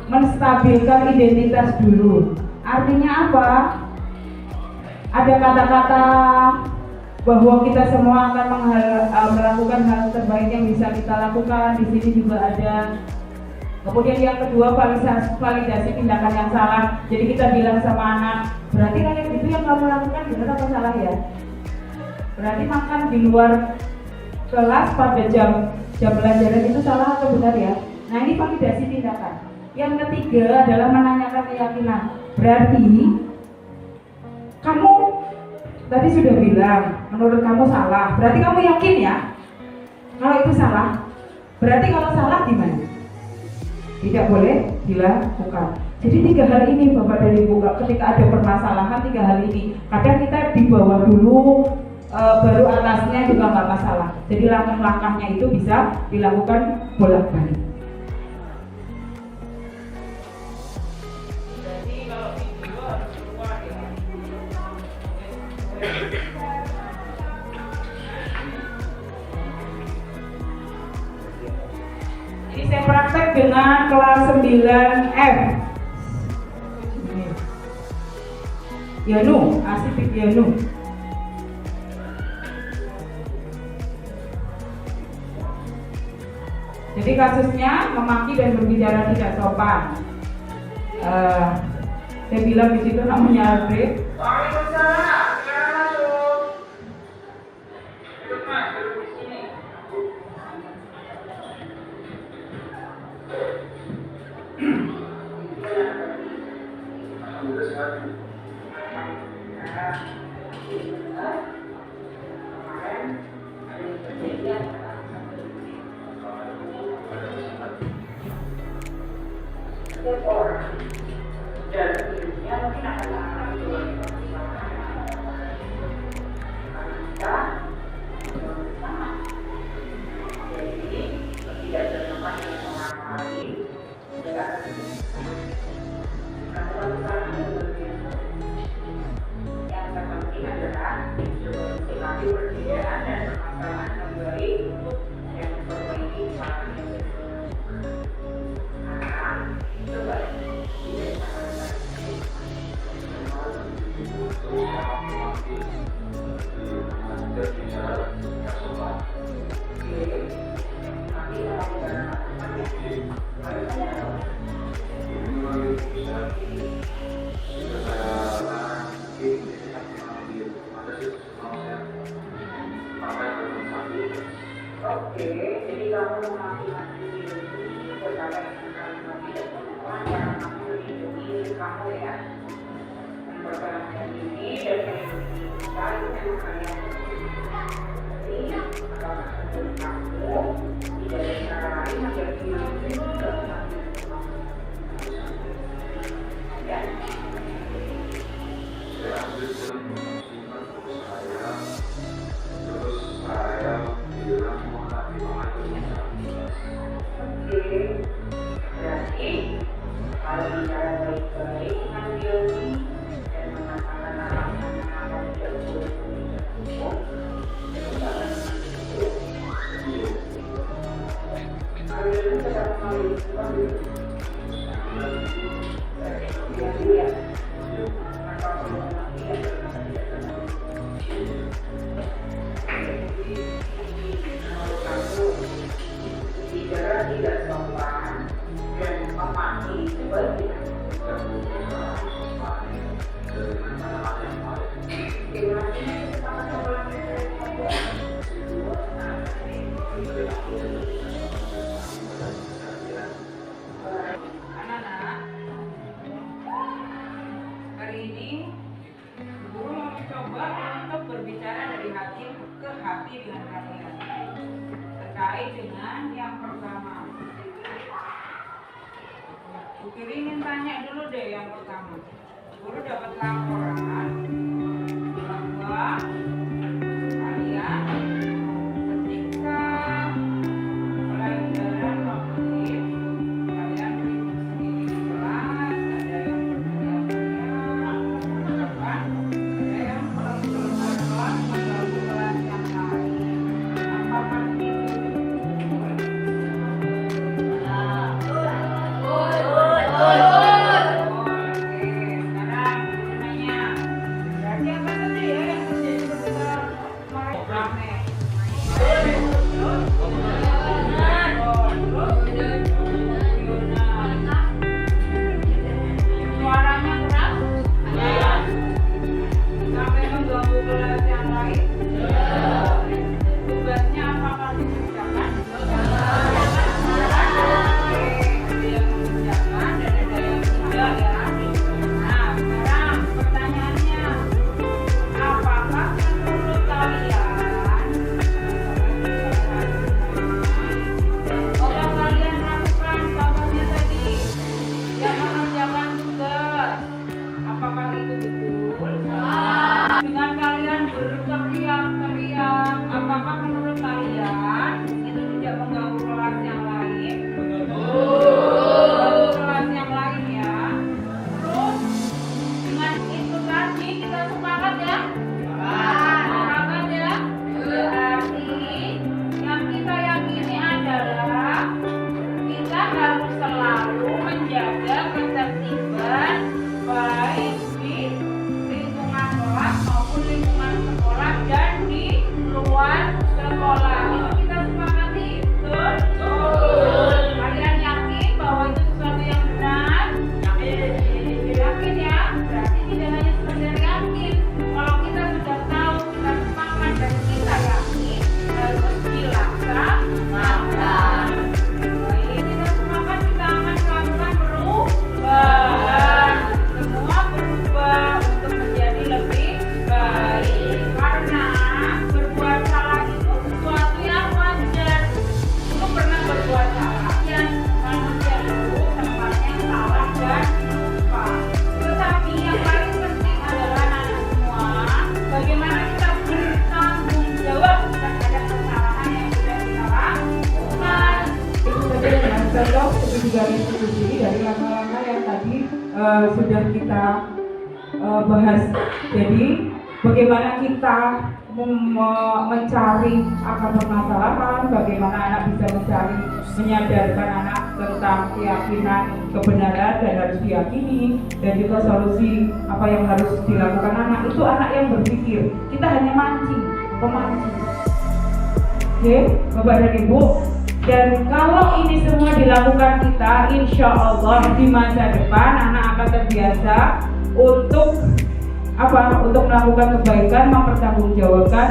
menstabilkan identitas dulu. Artinya apa? Ada kata-kata bahwa kita semua akan melakukan hal terbaik yang bisa kita lakukan. Di sini juga ada. Kemudian yang kedua, validasi tindakan yang salah. Jadi kita bilang sama anak, berarti kayak itu yang kamu lakukan benar apa salah ya? Berarti makan di luar kelas pada jam pelajaran itu salah atau benar ya? Nah ini validasi tindakan. Yang ketiga adalah menanyakan keyakinan. Berarti kamu tadi sudah bilang menurut kamu salah. Berarti kamu yakin ya? Kalau itu salah. Berarti kalau salah gimana? Tidak boleh dilakukan. Jadi 3 hal ini Bapak dan Ibu, ketika ada permasalahan 3 hal ini. Kadang kita di bawah dulu, baru atasnya juga nggak masalah. Jadi langkah-langkahnya itu bisa dilakukan bolak-balik. Jadi kalau video harus keluar ya. Ini saya praktek dengan kelas 9F. Yanu, Asif Yanu. Jadi kasusnya memaki dan berbicara tidak sopan. Saya bilang di situ namanya Alfred. Waalaikumsalam. Silakan masuk. Duduk Mas, duduk di sini. setiap orang dalam hidupnya mungkin akan mengalami dua permasalahan. Kita sama. Jadi tidak bertempat dengan orang lain tidak yang terpenting adalah mencari perbedaan dan permasalahan yang baik untuk yang memperbaiki kesalahan yang coba Oke, jadi kamu maki-maki ini perkara yang tidak berhubungan yang kamu melindungi diri kamu ya. Mempertahankan ini dan melindungi kita itu memang kalian jadi kalau menurut kamu tidak ada cara lain agar diri itu tidak ya. Berarti kalau bicara baik-baik dengan diri dan mengatakan alasan mengapa tidak boleh hukum, itu akan kalau itu tidak melalui hukum berarti ya maka perlu tidak bicara tidak sopan dan memaki sebaliknya. Anak-anak, hari ini guru mau mencoba untuk berbicara dari hati ke hati dengan kalian terkait dengan yang pertama. Bu Kiri ingin tanya dulu deh yang pertama. Guru dapat laporan bahwa kalian ketika pelajaran kognitif kalian berdiskusi di kelas, ada yang berteriak-teriak, ada yang keluar kelas mengganggu kelas yang lain. Apakah itu? Oke, sekarang nanya sudah kita bahas. Jadi bagaimana kita mencari akar permasalahan, bagaimana anak bisa menyadarkan anak tentang keyakinan kebenaran dan harus diyakini, dan juga solusi apa yang harus dilakukan anak. Itu anak yang berpikir, kita hanya pemancing. Oke, Bapak dan Ibu. Dan kalau ini semua dilakukan kita, insya Allah di masa depan anak akan terbiasa untuk untuk melakukan kebaikan, mempertanggungjawabkan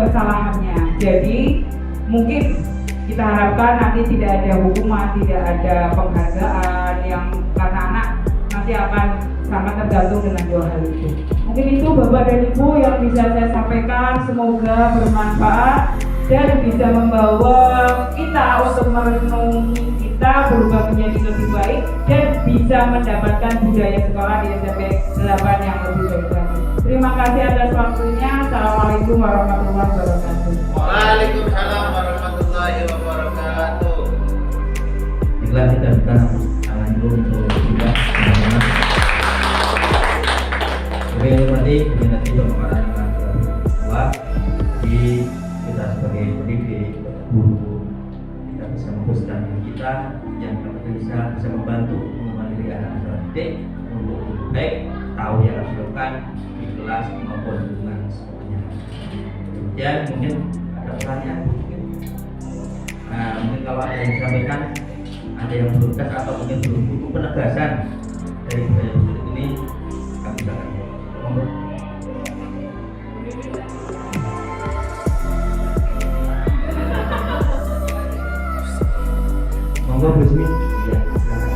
kesalahannya. Jadi mungkin kita harapkan nanti tidak ada hukuman, tidak ada penghargaan yang karena anak nanti akan sangat tergantung dengan dua hal itu. Mungkin itu Bapak dan Ibu yang bisa saya sampaikan, semoga bermanfaat dan bisa membawa kita untuk merenungi kita berubah menjadi lebih baik dan bisa mendapatkan budaya sekolah di SMP 8 yang lebih baik lagi. Terima kasih atas waktunya. Assalamualaikum warahmatullahi wabarakatuh. Waalaikumsalam warahmatullahi wabarakatuh. Baiklah, kita buka tangan dulu untuk juga teman-teman. Oke, nanti nanti pemaparan dengan tua di kita sebagai pendidik, guru, kita bisa memfokuskan diri kita yang bisa membantu mengajar anak didik untuk lebih baik, tahu yang harus dilakukan di kelas maupun lingkungan sekolahnya. Dan mungkin ada pertanyaan mungkin. Nah, mungkin kalau ada yang disampaikan, ada yang berkas atau mungkin buku penegasan dari budaya seperti ini, kami silakan. Monggo Bu Ismi. Ya, silakan.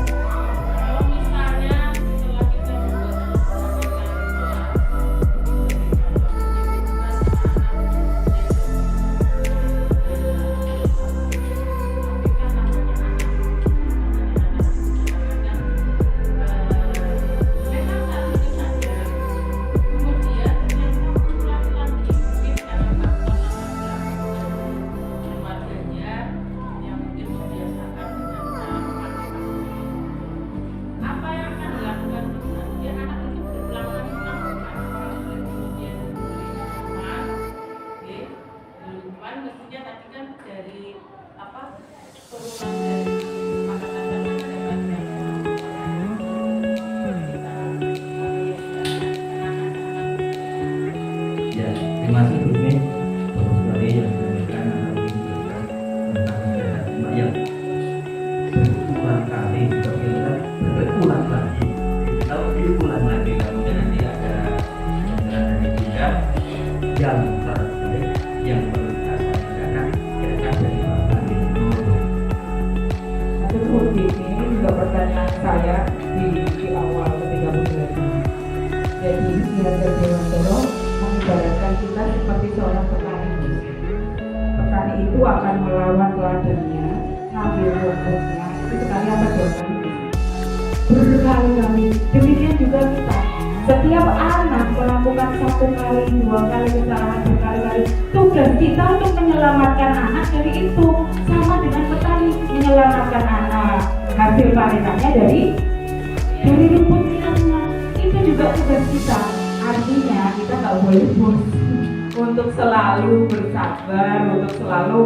Terima kasih Bu Ismi, bagus sekali yang diberikan tentang yang berulang kali berulang lagi. Kalau diulang lagi, kemudian nanti ada dari juga yang terbaik yang perlu dilaksanakan kira-kira dari Bapak Ibu. Betul, ini juga pertanyaan saya di awal ketika belajar. Jadi belajar Dewantoro mengibaratkan kita seperti seorang petani. Petani itu akan melawan ladannya, ngambil rumputnya, itu sekali apa jawabannya? Berkali-kali. Demikian juga kita. Setiap anak melakukan 1 kali, 2 kali kesalahan, berkali-kali. Tugas kita untuk menyelamatkan anak dari itu sama dengan petani menyelamatkan anak. Hasil panenannya dari rumputnya. Itu juga tugas kita. Artinya kita nggak boleh bosan untuk selalu bersabar, untuk selalu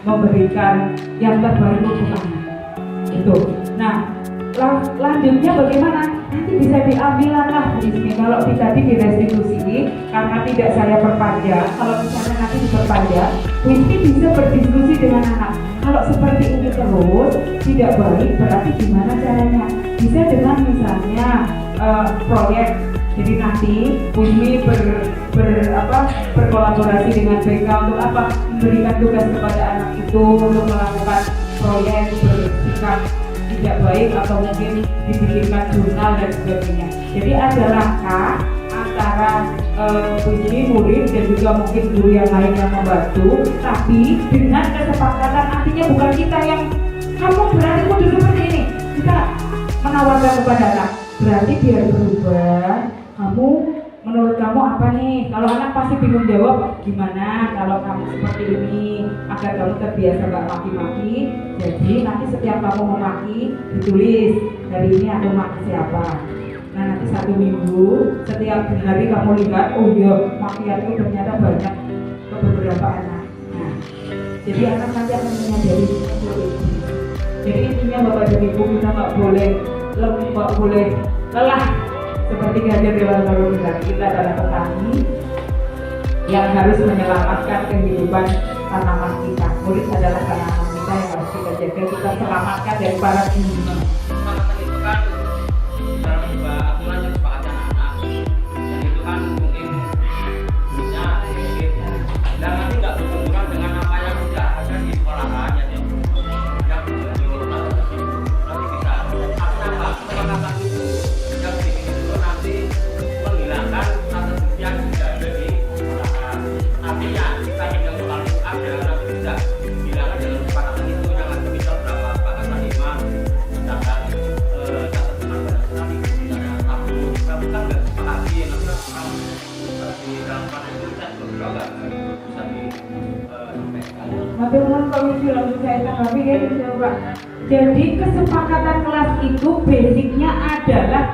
memberikan yang terbaik untuk anak. Itu. Nah, lanjutnya bagaimana? Nanti bisa diambil langkah kalau tadi direstitusi karena tidak saya perpanjang. Kalau misalnya nanti diperpanjang, Wismi bisa berdiskusi dengan anak. Kalau seperti ini terus tidak baik, berarti gimana caranya? Bisa dengan misalnya proyek. Jadi nanti Wismi berkolaborasi dengan BK untuk apa? Memberikan tugas kepada anak itu untuk melakukan proyek bersikap tidak baik atau mungkin dibikinkan jurnal dan sebagainya. Jadi ada langkah antara Wismi, murid dan juga mungkin guru yang lain yang membantu, tapi dengan kesepakatan. Artinya bukan kita yang kamu berarti kudu seperti ini. Kita menawarkan kepada anak, berarti biar berubah, kamu menurut kamu apa nih? Kalau anak pasti bingung jawab, gimana kalau kamu seperti ini, agar kamu terbiasa gak maki-maki. Jadi nanti setiap kamu memaki, ditulis, hari ini aku maki siapa. Nah nanti 1 minggu, setiap hari kamu lihat, oh iya makianku ternyata banyak ke beberapa anak. Nah, jadi anak nanti akan menyadari itu. Jadi intinya Bapak dan Ibu, kita nggak boleh lelah seperti Ganjar Dewan Baru bilang, kita adalah petani yang harus menyelamatkan kehidupan tanaman kita. Kulit adalah tanaman kita yang harus kita jaga, kita selamatkan dari para kriminal. Kesepakatan itu kan dalam sebuah aturan yang disepakati anak-anak, dan itu kan mungkin punya sedikit dan nanti nggak berhubungan dengan apa yang sudah ada di sekolahan yang menyuruh atau tersebut. Nanti bisa apa kesepakatan itu yang bikin itu nanti menghilangkan status yang sudah ada di sekolahan. Artinya kita tinggal soal itu ada, nanti bisa hilangkan dalam kesepakatan itu. Jangan misal berapa kesepakatan 5 misalkan catatan pada nanti misalnya tabung kan nggak sepakati yang di dalam pada itu kita juga nggak bisa disampaikan. Tapi komisi langsung saya tanggapi ya, coba. Jadi kesepakatan kelas itu basicnya adalah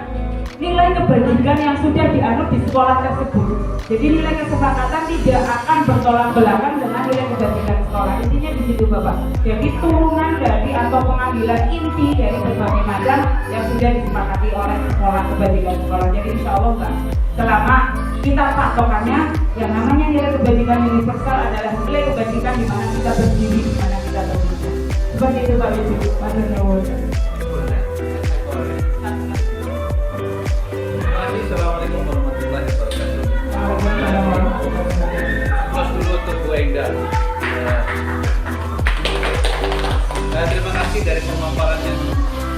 nilai kebajikan yang sudah dianut di sekolah tersebut. Jadi nilai kesepakatan tidak akan bertolak belakang dengan nilai kebajikan sekolah. Intinya di situ Bapak. Jadi turunan dari atau pengambilan inti dari berbagai macam yang sudah disepakati oleh sekolah kebajikan sekolah. Jadi insya Allah enggak. Selama kita patokannya yang namanya nilai kebajikan universal adalah nilai kebajikan di mana kita berdiri, di mana kita berdiri. Seperti itu Pak Ibu. Pak Nurul. Assalamualaikum warahmatullahi wabarakatuh. Mas dulu untuk Bu Engda. Terima kasih dari pemaparan yang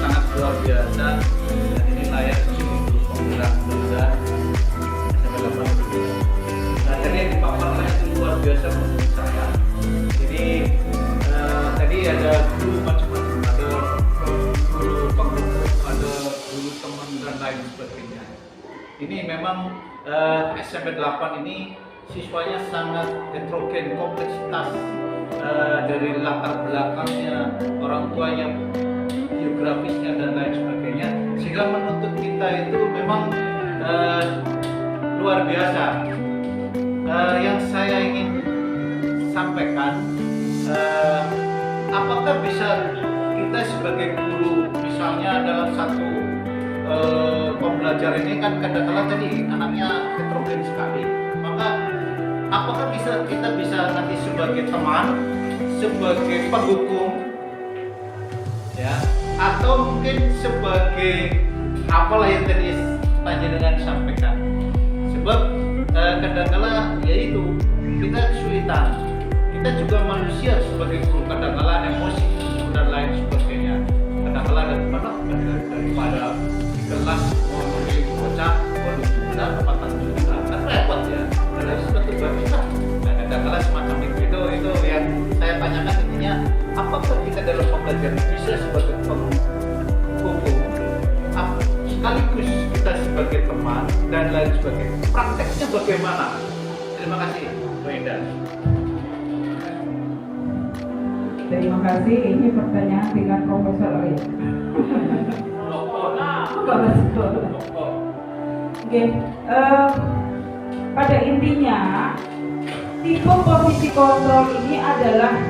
sangat luar biasa, dan ini layak untuk penggerak muda SMP 8. Nah, tadi yang dipaparkan itu luar biasa menurut saya. Jadi tadi ada guru macam-macam, ada guru pengguru, ada guru teman dan lain sebagainya. Ini memang SMP 8 ini siswanya sangat heterogen, kompleksitas dari latar belakangnya, orang tuanya, geografisnya dan lain sebagainya, sehingga menuntut kita itu memang luar biasa. Yang saya ingin sampaikan, apakah bisa kita sebagai guru, misalnya dalam satu pembelajaran ini kan kadang-kadang tadi anaknya heterogen sekali, maka apakah kita bisa nanti sebagai teman, sebagai pendukung, ya, atau mungkin sebagai apalah yang tadi panjenengan sampaikan. Sebab kadang-kadang yaitu kita kesulitan, kita juga manusia sebagai guru, kadang-kadang emosi dan lain sebagainya. Kadang-kadang daripada di kelas ngomongin bocah waduh kita kepatan juga kan repot ya, dan seperti kita. Nah kadang-kadang semacam itu yang saya tanyakan, intinya apakah kita dalam pembelajaran bisa sebagai penghubung sekaligus kita sebagai teman dan lain sebagainya. Prakteknya bagaimana? Terima kasih Bu Indah. Terima kasih. Ini pertanyaan dengan Profesor ya. Oke, pada intinya tipe posisi kontrol ini adalah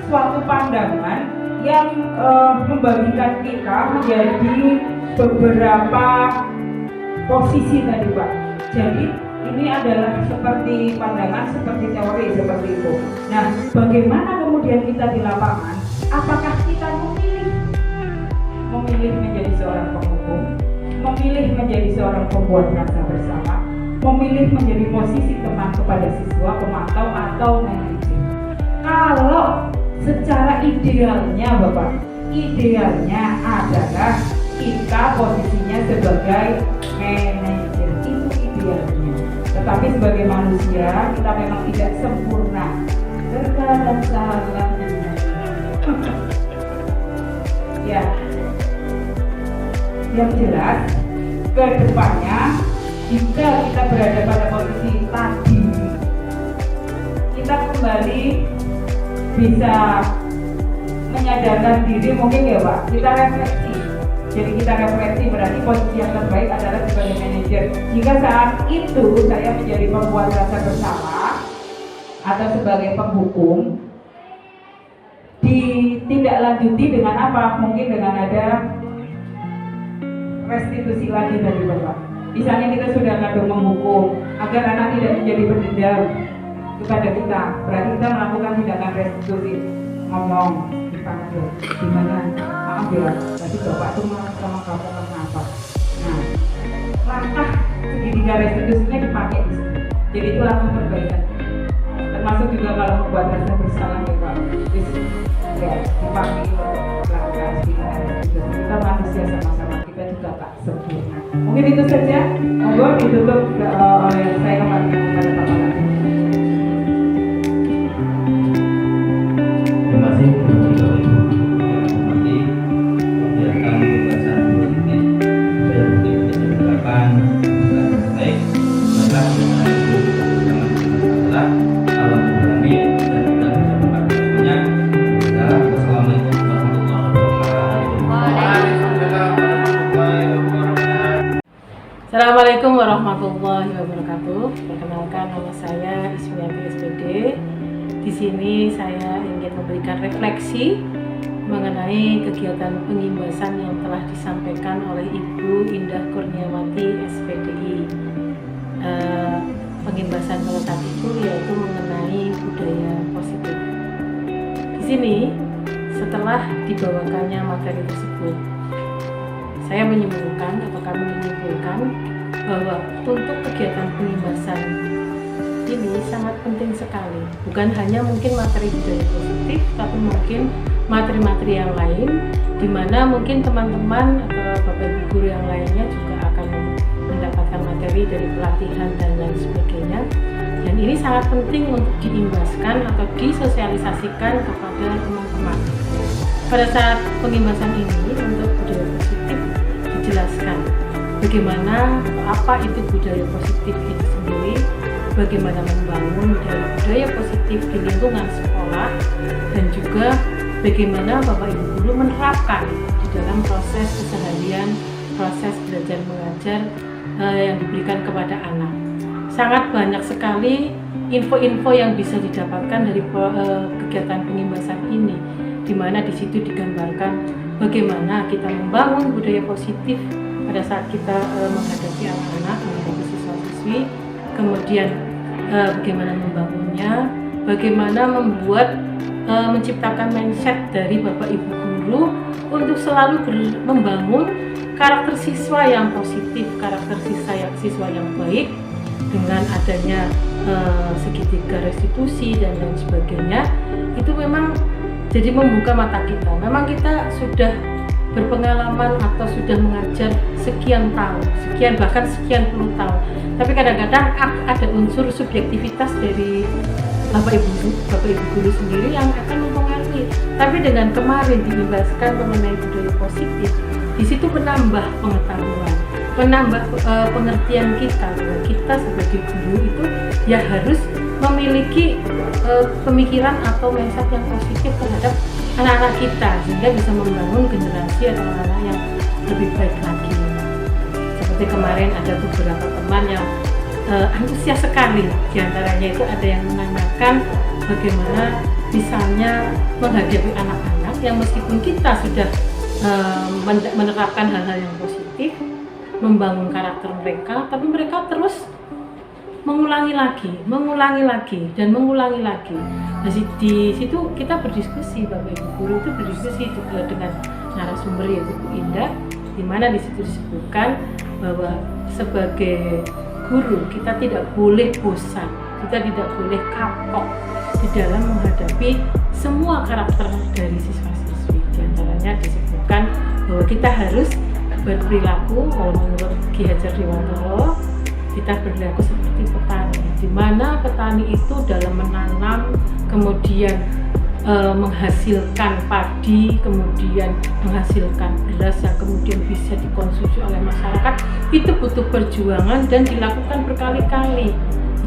suatu pandangan yang membagikan kita menjadi beberapa posisi tadi Pak. Jadi ini adalah seperti pandangan, seperti teori, seperti itu. Nah, bagaimana kemudian kita di lapangan? Apakah kita memilih menjadi seorang penghubung, memilih menjadi seorang pembuat rasa bersama, memilih menjadi posisi teman kepada siswa, pemantau atau manajer? Kalau secara idealnya Bapak, idealnya adalah kita posisinya sebagai manajer, itu idealnya. Tetapi sebagai manusia kita memang tidak sempurna, terkadang salah. Ya, yang jelas ke depannya jika kita berada pada posisi tadi, kita kembali bisa menyadarkan diri, mungkin ya Pak, kita refleksi. Jadi kita refleksi, berarti posisi yang terbaik adalah sebagai manajer. Jika saat itu saya menjadi pembuat rasa bersalah atau sebagai penghukum, ditindaklanjuti dengan apa? Mungkin dengan ada restitusi lagi dari Bapak. Misalnya kita sudah kadung menghukum agar anak tidak menjadi berdendam kepada kita, berarti kita melakukan tindakan restitusi, ngomong dipanggil, gimana, maaf ya, tadi Bapak tuh marah sama kamu kenapa? Nah, langkah segitiga restitusinya dipakai di sini. Jadi itu langkah perbaikan. Termasuk juga kalau membuat rasa bersalah ya Pak, ya dipanggil langkah segitiga. Kita manusia sama-sama, kita juga tak sempurna. Mungkin itu saja. Monggo ditutup oleh saya kembalikan kepada Bapak lagi. Terima kasih kegiatan pembahasan positif saya mungkin bisa menggunakan baik maka adalah alam mengalami dan kita bisa melakukannya. Wassalamualaikum warahmatullahi wabarakatuh. Assalamualaikum warahmatullahi wabarakatuh. Perkenalkan, nama saya Ismiati SPD. Di sini saya ingin memberikan refleksi mengenai kegiatan pengimbasan yang telah disampaikan oleh Ibu Indah Kurniawati SPDI. Pengimbasan pada saat itu yaitu mengenai budaya positif. Di sini setelah dibawakannya materi tersebut, saya menyimpulkan atau kami menyimpulkan bahwa untuk kegiatan pengimbasan ini sangat penting sekali. Bukan hanya mungkin materi budaya positif, tapi mungkin materi-materi yang lain, di mana mungkin teman-teman atau bapak ibu guru yang lainnya juga akan mendapatkan materi dari pelatihan dan lain sebagainya. Dan ini sangat penting untuk diimbaskan atau disosialisasikan kepada teman-teman. Pada saat pengimbasan ini untuk budaya positif dijelaskan bagaimana atau apa itu budaya positif itu sendiri, bagaimana membangun budaya positif di lingkungan sekolah, dan juga bagaimana Bapak Ibu guru menerapkan di dalam proses keseharian, proses belajar mengajar yang diberikan kepada anak. Sangat banyak sekali info-info yang bisa didapatkan dari kegiatan pengimbasan ini, di mana di situ digambarkan bagaimana kita membangun budaya positif pada saat kita menghadapi anak-anak, menghadapi siswa-siswi, kemudian bagaimana membangunnya, bagaimana membuat menciptakan mindset dari Bapak Ibu guru untuk selalu membangun karakter siswa yang positif, karakter siswa yang baik, dengan adanya segitiga restitusi dan lain sebagainya. Itu memang jadi membuka mata kita. Memang kita sudah berpengalaman atau sudah mengajar sekian tahun, bahkan sekian puluh tahun, tapi kadang-kadang ada unsur subjektivitas dari Bapak Ibu guru sendiri yang akan mempengaruhi. Tapi dengan kemarin diimbaskan mengenai budaya positif, di situ menambah pengetahuan, menambah pengertian kita bahwa kita sebagai guru itu ya harus memiliki pemikiran atau mindset yang positif terhadap anak-anak kita, sehingga bisa membangun generasi atau anak-anak yang lebih baik lagi. Seperti kemarin ada beberapa teman yang antusias sekali, diantaranya itu ada yang menanyakan bagaimana misalnya menghadapi anak-anak yang meskipun kita sudah menerapkan hal-hal yang positif, membangun karakter mereka, tapi mereka terus mengulangi lagi dan mengulangi lagi. Nah, di situ kita berdiskusi, Bapak Ibu guru itu berdiskusi juga dengan narasumber yaitu Bu Indah, di mana di situ disebutkan bahwa sebagai guru kita tidak boleh bosan, kita tidak boleh kapok di dalam menghadapi semua karakter dari siswa-siswi. Di antaranya disebutkan bahwa kita harus berperilaku, kalau menurut Ki Hajar Dewantara, kita berlaku seperti petani, di mana petani itu dalam menanam, kemudian menghasilkan padi, kemudian menghasilkan jelas yang kemudian bisa dikonsumsi oleh masyarakat, itu butuh perjuangan dan dilakukan berkali-kali.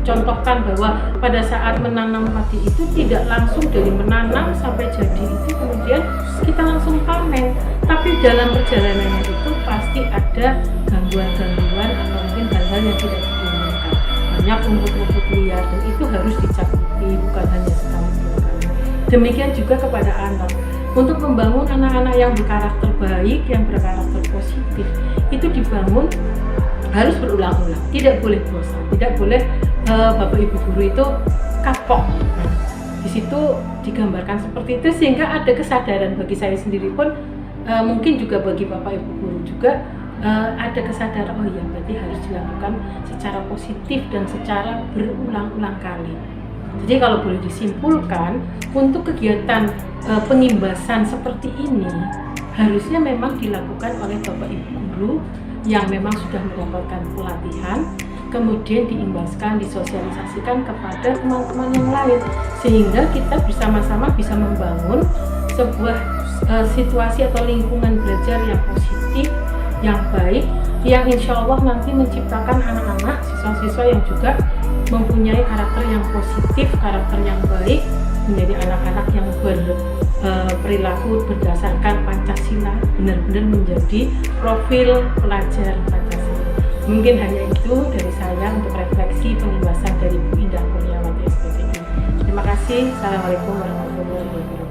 Contohkan bahwa pada saat menanam padi itu tidak langsung dari menanam sampai jadi itu kemudian kita langsung panen, tapi dalam perjalanannya itu pasti ada gangguan-gangguan atau mungkin hal-hal yang tidak diinginkan, banyak rumput-rumput liar, dan itu harus dicakupi, bukan hanya sekali dua kali. Demikian juga kepada anak, untuk membangun anak-anak yang berkarakter baik, yang berkarakter positif, itu dibangun harus berulang-ulang, tidak boleh bosan, tidak boleh Bapak Ibu guru itu kapok. Nah, di situ digambarkan seperti itu sehingga ada kesadaran bagi saya sendiri pun, mungkin juga bagi Bapak Ibu guru juga ada kesadaran, oh iya berarti harus dilakukan secara positif dan secara berulang-ulang kali. Jadi kalau boleh disimpulkan, untuk kegiatan pengimbasan seperti ini harusnya memang dilakukan oleh Bapak Ibu guru yang memang sudah mendapatkan pelatihan, kemudian diimbaskan, disosialisasikan kepada teman-teman yang lain, sehingga kita bersama-sama bisa membangun sebuah situasi atau lingkungan belajar yang positif, yang baik, yang insya Allah nanti menciptakan anak-anak, siswa-siswa yang juga mempunyai karakter yang positif, karakter yang baik, menjadi anak-anak yang berperilaku berdasarkan Pancasila, benar-benar menjadi profil pelajar Pancasila. Mungkin hanya itu dari saya untuk refleksi pengimbasan dari Bu Indah Kurniawati SPPI. Terima kasih. Assalamualaikum warahmatullahi wabarakatuh.